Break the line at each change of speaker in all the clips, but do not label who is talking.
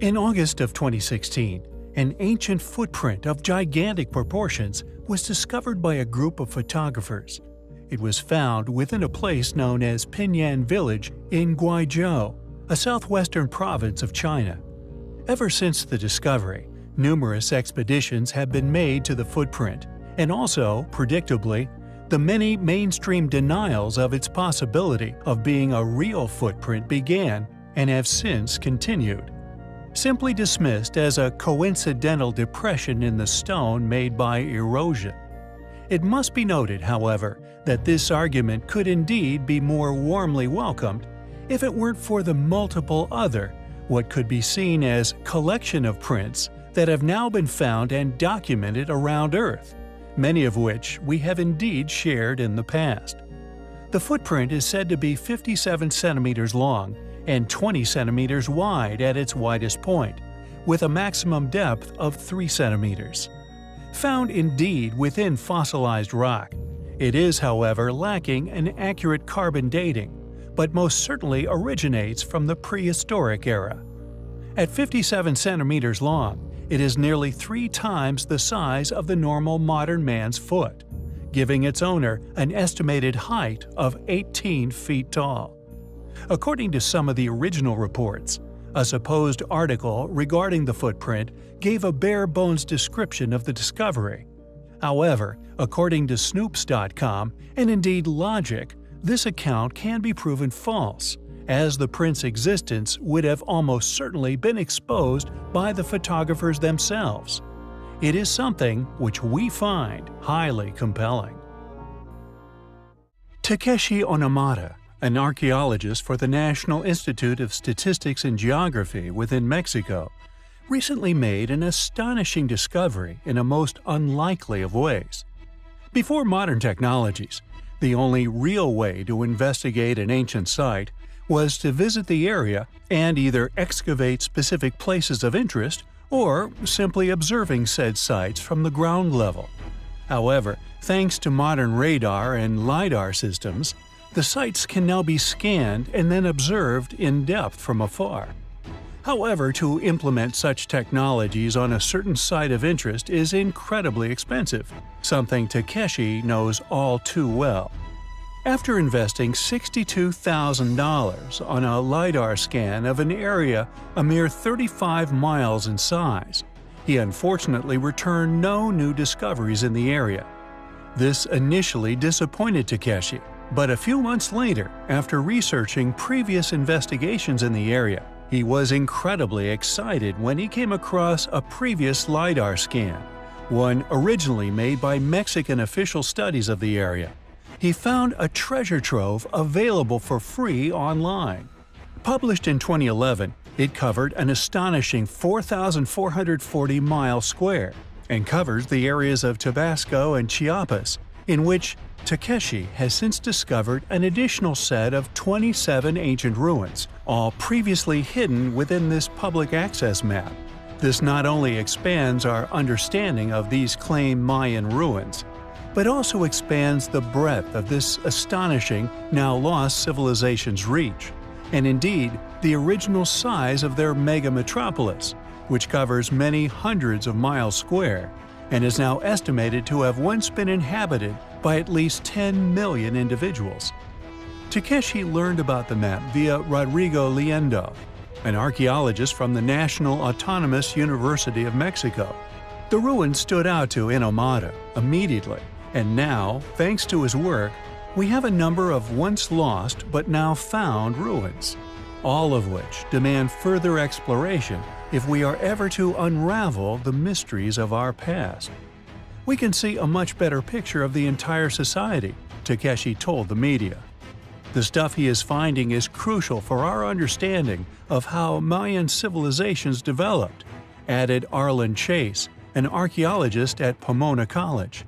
In August of 2016, an ancient footprint of gigantic proportions was discovered by a group of photographers. It was found within a place known as Pinyan Village in Guizhou, a southwestern province of China. Ever since the discovery, numerous expeditions have been made to the footprint, and also, predictably, the many mainstream denials of its possibility of being a real footprint began and have since continued. Simply dismissed as a coincidental depression in the stone made by erosion. It must be noted, however, that this argument could indeed be more warmly welcomed if it weren't for the multiple other, what could be seen as collection of prints that have now been found and documented around Earth, many of which we have indeed shared in the past. The footprint is said to be 57 centimeters long and 20 centimeters wide at its widest point, with a maximum depth of 3 centimeters. Found indeed within fossilized rock, it is, however, lacking an accurate carbon dating, but most certainly originates from the prehistoric era. At 57 centimeters long, it is nearly 3 times the size of the normal modern man's foot, giving its owner an estimated height of 18 feet tall. According to some of the original reports, a supposed article regarding the footprint gave a bare-bones description of the discovery. However, according to Snopes.com and indeed Logic, this account can be proven false, as the print's existence would have almost certainly been exposed by the photographers themselves. It is something which we find highly compelling. Takeshi Onomata, an archaeologist for the National Institute of Statistics and Geography within Mexico, recently made an astonishing discovery in a most unlikely of ways. Before modern technologies, the only real way to investigate an ancient site was to visit the area and either excavate specific places of interest or simply observing said sites from the ground level. However, thanks to modern radar and LiDAR systems, the sites can now be scanned and then observed in depth from afar. However, to implement such technologies on a certain site of interest is incredibly expensive, something Takeshi knows all too well. After investing $62,000 on a LiDAR scan of an area a mere 35 miles in size, he unfortunately returned no new discoveries in the area. This initially disappointed Takeshi, but a few months later, after researching previous investigations in the area, he was incredibly excited when he came across a previous LiDAR scan, one originally made by Mexican official studies of the area. He found a treasure trove available for free online. Published in 2011, it covered an astonishing 4,440 miles square and covers the areas of Tabasco and Chiapas, in which Takeshi has since discovered an additional set of 27 ancient ruins, all previously hidden within this public access map. This not only expands our understanding of these claimed Mayan ruins, but also expands the breadth of this astonishing, now lost civilization's reach, and indeed the original size of their mega-metropolis, which covers many hundreds of miles square, and is now estimated to have once been inhabited by at least 10 million individuals. Takeshi learned about the map via Rodrigo Liendo, an archaeologist from the National Autonomous University of Mexico. The ruins stood out to Onomata immediately, and now, thanks to his work, we have a number of once lost but now found ruins, all of which demand further exploration if we are ever to unravel the mysteries of our past. We can see a much better picture of the entire society, Takeshi told the media. The stuff he is finding is crucial for our understanding of how Mayan civilizations developed, added Arlen Chase, an archaeologist at Pomona College.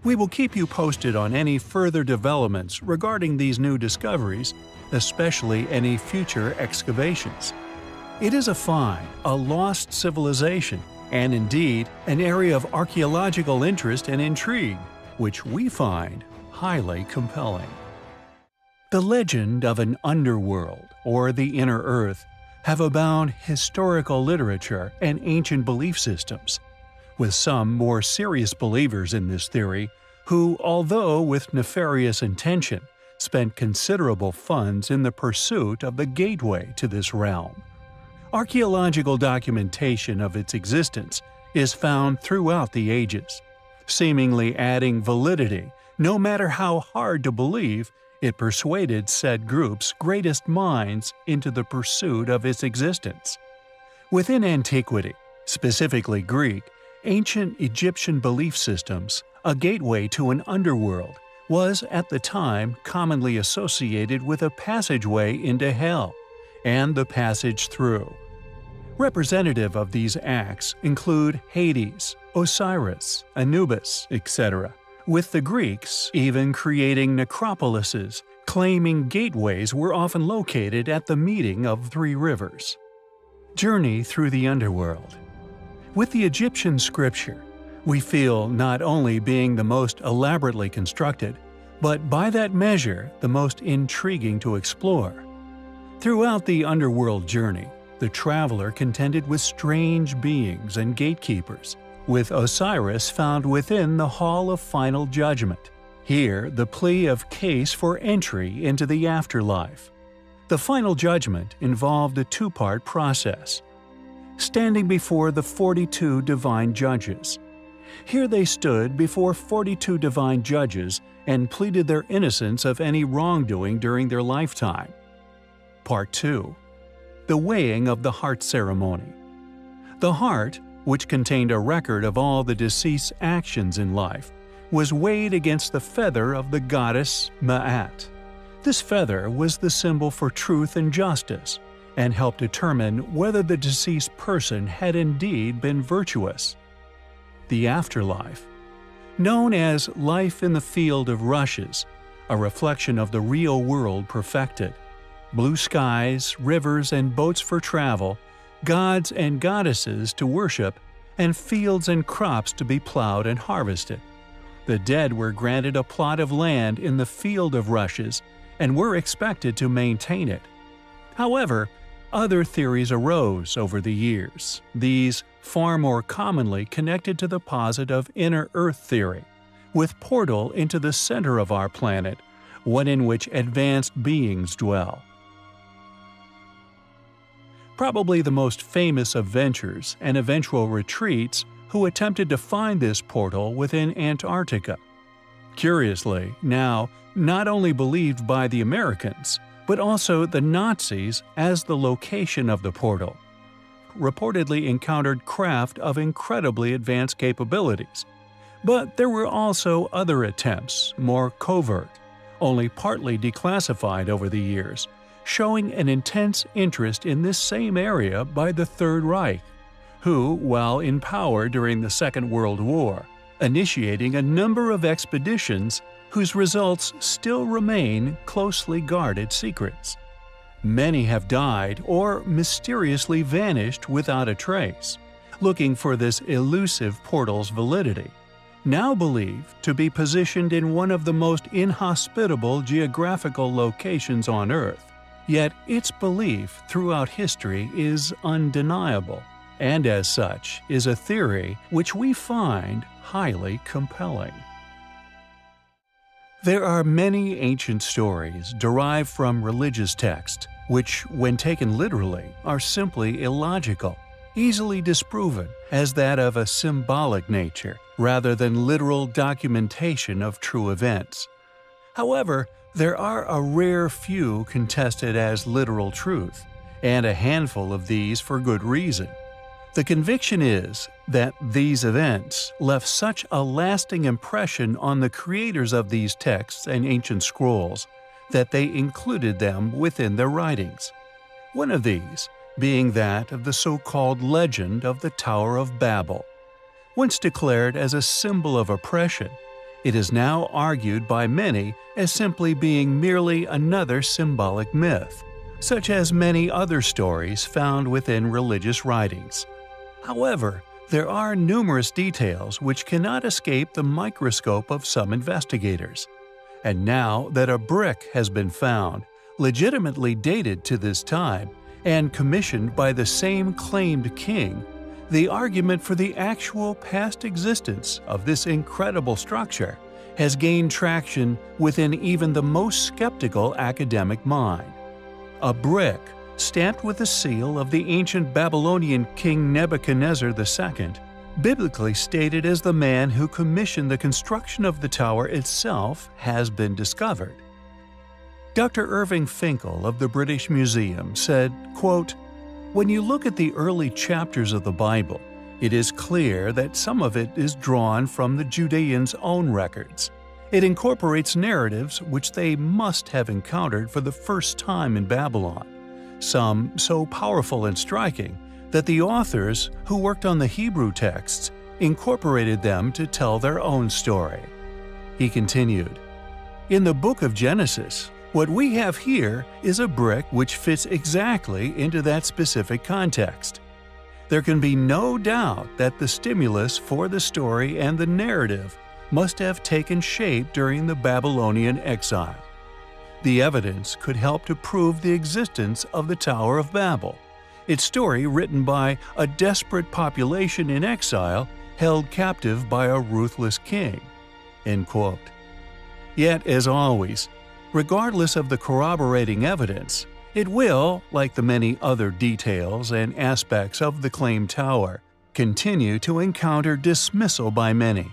We will keep you posted on any further developments regarding these new discoveries, especially any future excavations. It is a find, a lost civilization, and indeed an area of archaeological interest and intrigue, which we find highly compelling. The legend of an underworld, or the inner earth, have abound historical literature and ancient belief systems, with some more serious believers in this theory who, although with nefarious intention, spent considerable funds in the pursuit of the gateway to this realm. Archaeological documentation of its existence is found throughout the ages, seemingly adding validity. No matter how hard to believe, it persuaded said group's greatest minds into the pursuit of its existence. Within antiquity, specifically Greek, ancient Egyptian belief systems, a gateway to an underworld, was at the time commonly associated with a passageway into hell and the passage through. Representative of these acts include Hades, Osiris, Anubis, etc., with the Greeks even creating necropolises, claiming gateways were often located at the meeting of three rivers. Journey through the underworld. With the Egyptian scripture, we feel not only being the most elaborately constructed, but by that measure the most intriguing to explore. Throughout the underworld journey, the traveler contended with strange beings and gatekeepers, with Osiris found within the Hall of Final Judgment. Here, the plea of case for entry into the afterlife. The Final Judgment involved a two-part process. Standing before the 42 divine judges. Here they stood before 42 divine judges and pleaded their innocence of any wrongdoing during their lifetime. Part 2. The weighing of the heart ceremony. The heart, which contained a record of all the deceased's actions in life, was weighed against the feather of the goddess Ma'at. This feather was the symbol for truth and justice, and helped determine whether the deceased person had indeed been virtuous. The afterlife. Known as life in the field of rushes, a reflection of the real world perfected. Blue skies, rivers and boats for travel, gods and goddesses to worship, and fields and crops to be plowed and harvested. The dead were granted a plot of land in the field of rushes and were expected to maintain it. However, other theories arose over the years, these far more commonly connected to the posit of inner Earth theory, with portal into the center of our planet, one in which advanced beings dwell. Probably the most famous of ventures and eventual retreats who attempted to find this portal within Antarctica. Curiously, now not only believed by the Americans, but also the Nazis as the location of the portal. Reportedly encountered craft of incredibly advanced capabilities. But there were also other attempts, more covert, only partly declassified over the years, showing an intense interest in this same area by the Third Reich, who, while in power during the Second World War, initiating a number of expeditions whose results still remain closely guarded secrets. Many have died or mysteriously vanished without a trace, looking for this elusive portal's validity, now believed to be positioned in one of the most inhospitable geographical locations on Earth. Yet its belief throughout history is undeniable, and as such is a theory which we find highly compelling. There are many ancient stories derived from religious texts, which, when taken literally, are simply illogical, easily disproven as that of a symbolic nature rather than literal documentation of true events. However, there are a rare few contested as literal truth, and a handful of these for good reason. The conviction is that these events left such a lasting impression on the creators of these texts and ancient scrolls that they included them within their writings. One of these being that of the so-called legend of the Tower of Babel. Once declared as a symbol of oppression, it is now argued by many as simply being merely another symbolic myth, such as many other stories found within religious writings. However, there are numerous details which cannot escape the microscope of some investigators. And now that a brick has been found, legitimately dated to this time, and commissioned by the same claimed king, the argument for the actual past existence of this incredible structure has gained traction within even the most skeptical academic mind. A brick, stamped with the seal of the ancient Babylonian king Nebuchadnezzar II, biblically stated as the man who commissioned the construction of the tower itself, has been discovered. Dr. Irving Finkel of the British Museum said, quote, "When you look at the early chapters of the Bible, it is clear that some of it is drawn from the Judeans' own records. It incorporates narratives which they must have encountered for the first time in Babylon, some so powerful and striking that the authors who worked on the Hebrew texts incorporated them to tell their own story." He continued, "In the book of Genesis, what we have here is a brick which fits exactly into that specific context. There can be no doubt that the stimulus for the story and the narrative must have taken shape during the Babylonian exile. The evidence could help to prove the existence of the Tower of Babel, its story written by a desperate population in exile held captive by a ruthless king." End quote. Yet, as always, regardless of the corroborating evidence, it will, like the many other details and aspects of the claimed tower, continue to encounter dismissal by many,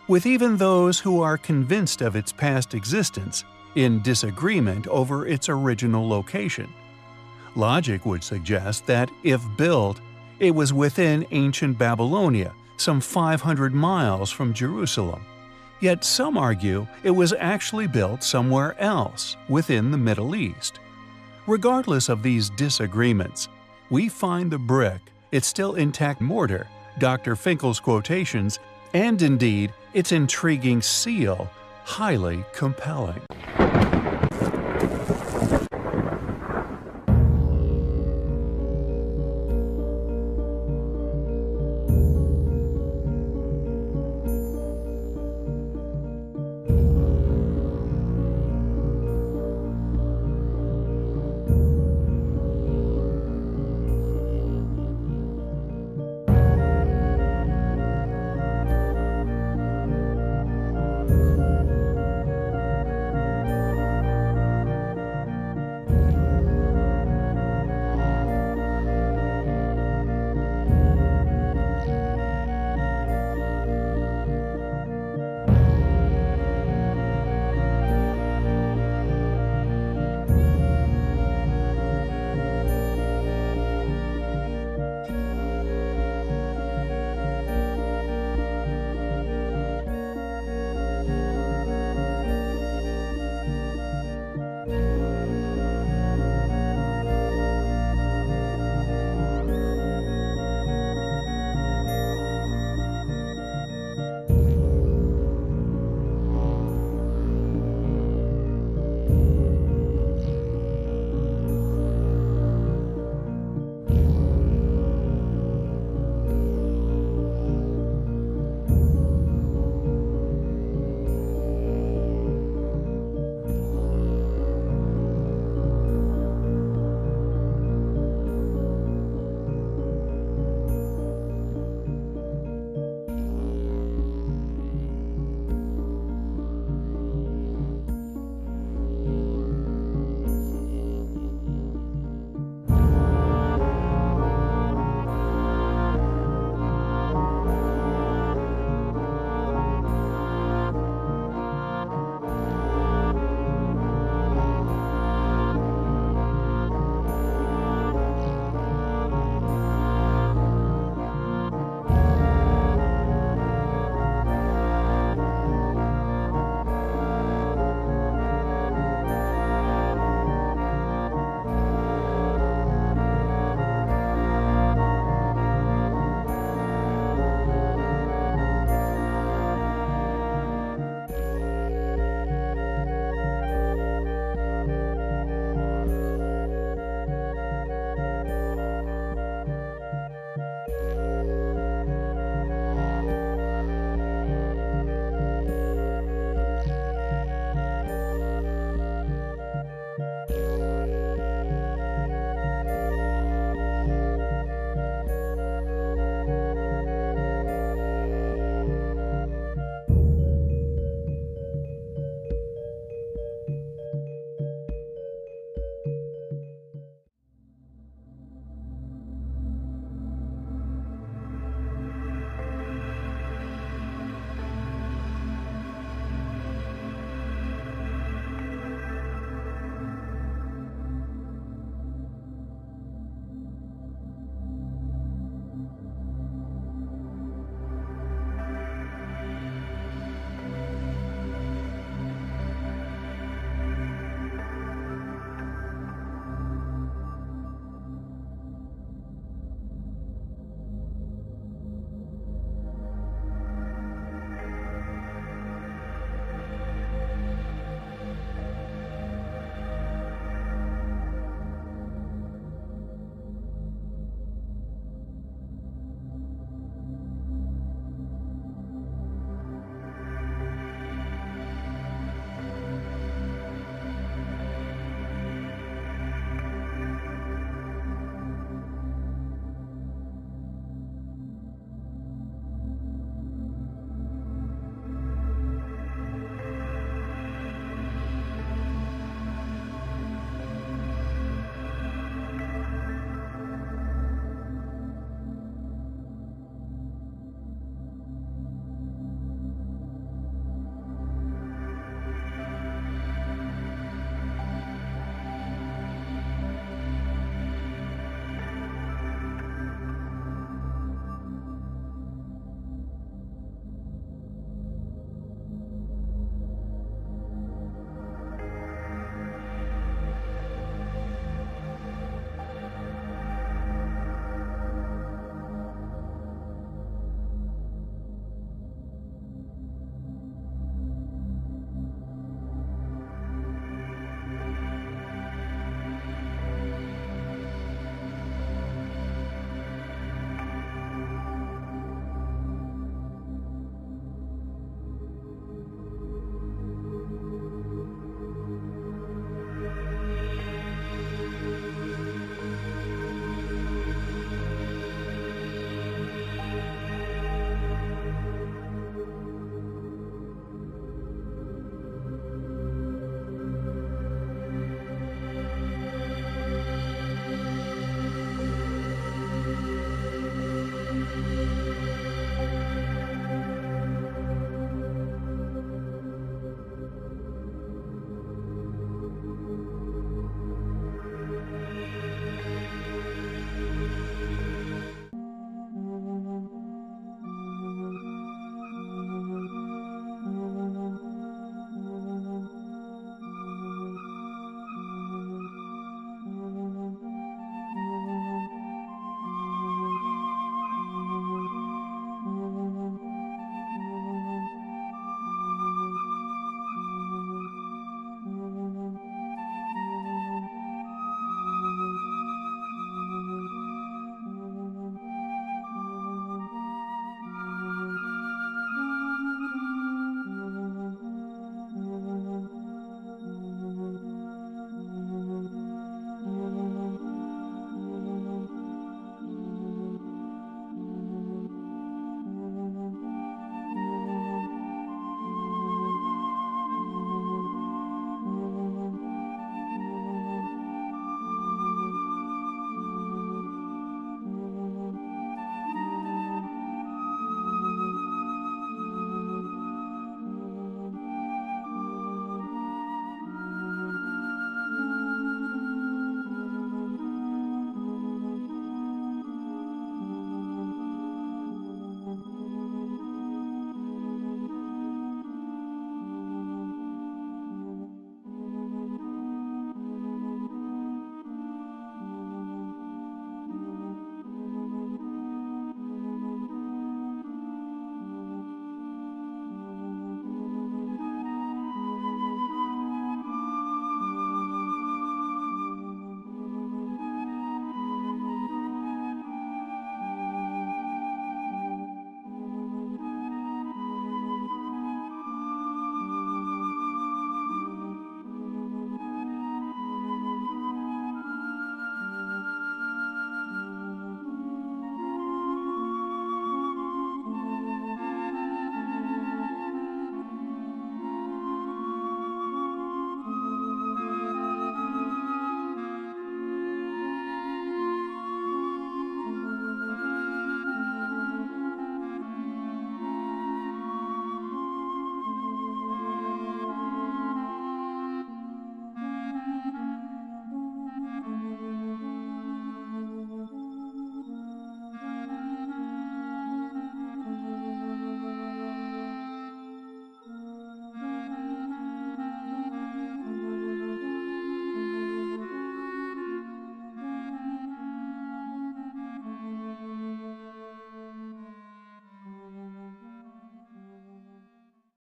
with even those who are convinced of its past existence in disagreement over its original location. Logic would suggest that, if built, it was within ancient Babylonia, some 500 miles from Jerusalem. Yet some argue it was actually built somewhere else within the Middle East. Regardless of these disagreements, we find the brick, its still intact mortar, Dr. Finkel's quotations, and indeed its intriguing seal highly compelling.